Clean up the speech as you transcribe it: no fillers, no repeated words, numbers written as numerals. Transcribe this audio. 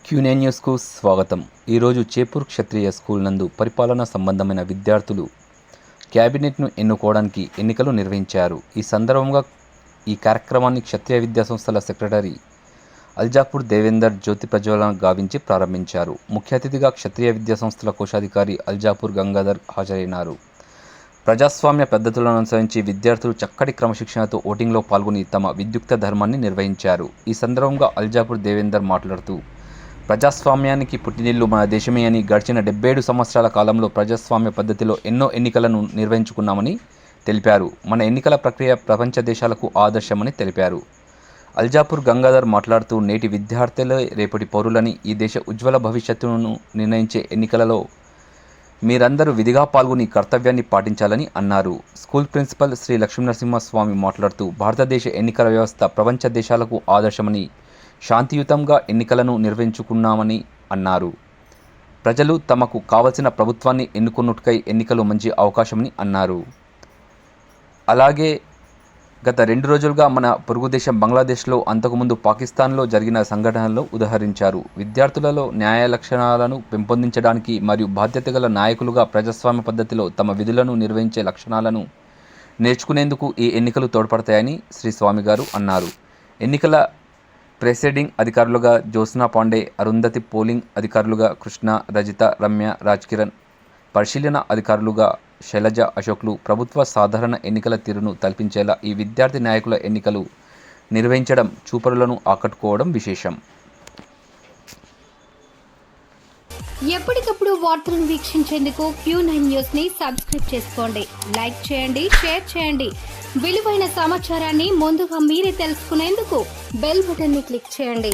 క్యూనే న్యూస్కు స్వాగతం. ఈరోజు చేపూర్ క్షత్రియ స్కూల్ నందు పరిపాలనా సంబంధమైన విద్యార్థులు క్యాబినెట్ను ఎన్నుకోవడానికి ఎన్నికలు నిర్వహించారు. ఈ సందర్భంగా ఈ కార్యక్రమాన్ని క్షత్రియ విద్యా సంస్థల సెక్రటరీ అల్జాపూర్ దేవేందర్ జ్యోతి ప్రజ్వలన గావించి ప్రారంభించారు. ముఖ్య అతిథిగా క్షత్రియ విద్యా సంస్థల కోశాధికారి అల్జాపూర్ గంగాధర్ హాజరైనారు. ప్రజాస్వామ్య పద్ధతులను అనుసరించి విద్యార్థులు చక్కటి క్రమశిక్షణతో ఓటింగ్లో పాల్గొని తమ విద్యుక్త ధర్మాన్ని నిర్వహించారు. ఈ సందర్భంగా అల్జాపూర్ దేవేందర్ మాట్లాడుతూ, ప్రజాస్వామ్యానికి పుట్టినిల్లు మన దేశమే అని, గడిచిన 77 సంవత్సరాల కాలంలో ప్రజాస్వామ్య పద్ధతిలో ఎన్నో ఎన్నికలను నిర్వహించుకున్నామని తెలిపారు. మన ఎన్నికల ప్రక్రియ ప్రపంచ దేశాలకు ఆదర్శమని తెలిపారు. అల్జాపూర్ గంగాధర్ మాట్లాడుతూ, నేటి విద్యార్థులే రేపటి పౌరులని, ఈ దేశ ఉజ్వల భవిష్యత్తును నిర్ణయించే ఎన్నికలలో మీరందరూ విధిగా పాల్గొని కర్తవ్యాన్ని పాటించాలని అన్నారు. స్కూల్ ప్రిన్సిపల్ శ్రీ లక్ష్మీనరసింహస్వామి మాట్లాడుతూ, భారతదేశ ఎన్నికల వ్యవస్థ ప్రపంచ దేశాలకు ఆదర్శమని, శాంతియుతంగా ఎన్నికలను నిర్వహించుకున్నామని అన్నారు. ప్రజలు తమకు కావలసిన ప్రభుత్వాన్ని ఎన్నుకున్నట్టుకై ఎన్నికలు మంచి అవకాశమని అన్నారు. అలాగే గత 2 రోజులుగా మన పొరుగు దేశం బంగ్లాదేశ్లో, అంతకుముందు పాకిస్తాన్లో జరిగిన సంఘటనలను ఉదహరించారు. విద్యార్థులలో న్యాయ లక్షణాలను పెంపొందించడానికి మరియు బాధ్యత గల నాయకులుగా ప్రజాస్వామ్య పద్ధతిలో తమ విధులను నిర్వహించే లక్షణాలను నేర్చుకునేందుకు ఈ ఎన్నికలు తోడ్పడతాయని శ్రీ స్వామి గారు అన్నారు. ఎన్నికల ప్రెసైడింగ్ అధికారులుగా జ్యోత్స్నా పాండే, అరుంధతి, పోలింగ్ అధికారులుగా కృష్ణ, రజిత, రమ్య, రాజ్ కిరణ్, పరిశీలన అధికారులుగా శైలజ అశోక్లు ప్రభుత్వ సాధారణ ఎన్నికల తీరును తలపించేలా ఈ విద్యార్థి నాయకుల ఎన్నికలు నిర్వహించడం చూపరులను ఆకట్టుకోవడం విశేషం. ఎప్పటికప్పుడు వార్తలను వీక్షించేందుకు Q9 న్యూస్ ని సబ్స్క్రైబ్ చేసుకోండి, లైక్ చేయండి, షేర్ చేయండి. విలువైన సమాచారాన్ని ముందుగా మీరే తెలుసుకునేందుకు బెల్ బటన్ ని క్లిక్ చేయండి.